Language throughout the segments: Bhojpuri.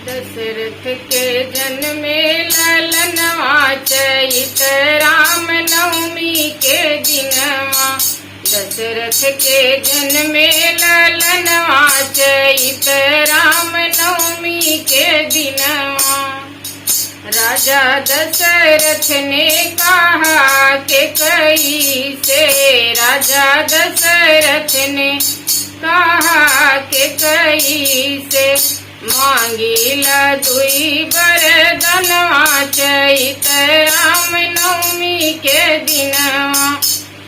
दशरथ के जन्मे ललनवा चैत राम नवमी के दिनवा। दशरथ के जन्मे ललनवा चैत राम नवमी के दिनवा। राजा दशरथ ने कहा के कई से, राजा दशरथ ने कहा के कई से, मांगीला दुई बरदनवा चैत राम नवमी के दिनवा।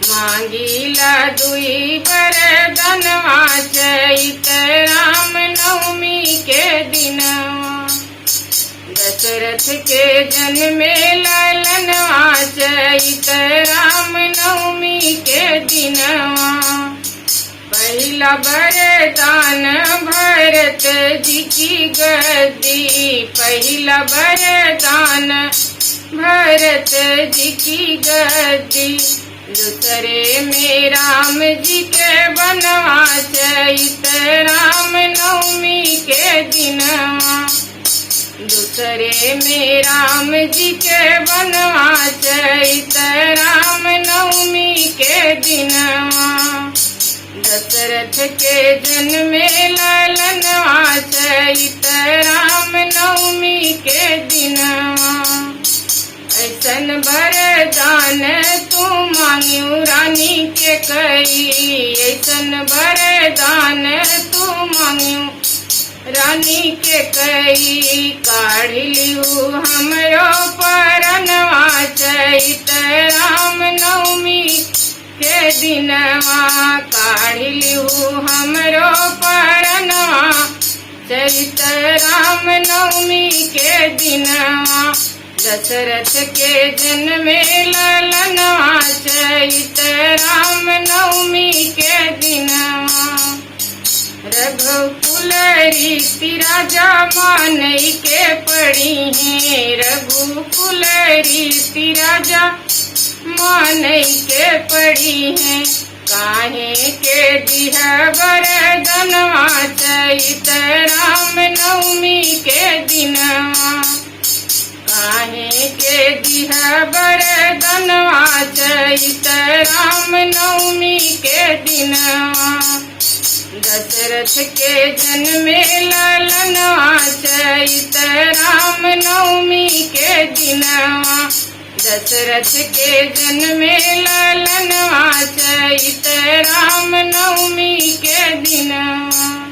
मांगीला दुई बरदनवा चैत राम नवमी के दिनवा। दशरथ के जन्मे ललनवा चैत राम नवमी के दिनवा। पहला वरदान भरत जी की गद्दी, पहला वरदान भरत जी की गद्दी। दूसरे में राम जी के बनवा चैत राम नवमी के दिनवा। दूसरे में राम जी के बनवा चैत राम नवमी के दिनवा। दशरथ के जन्मे ललनवा चैत राम नवमी के दिनवा। ऐसन वरदान तू मांग्यू रानी के कई, ऐसन वरदान तू मांग्यू रानी के कई। काढ़ लियू हमरो परनवा चैत राम नवमी के दिनवा। काढ़ लियू हमरो परनवा चैत राम नवमी के दिनवा। दशरथ के जन्मे ललनवा चैत राम नवमी के दिनवा। रघुकुल रीति राजा मानई के पड़ी है, रघुकुल रीति राजा मानई के पड़ी है। काहे के दिह वरदनवा चैत राम नवमी के दिनवा। काहे के दिह वरदनवा चैत राम नवमी के दिनवा। दशरथ के जन्मे ललनवा चैत राम नवमी के दिनवा। दशरथ के जन्मे ललनवा चैत राम नवमी के दिनवा।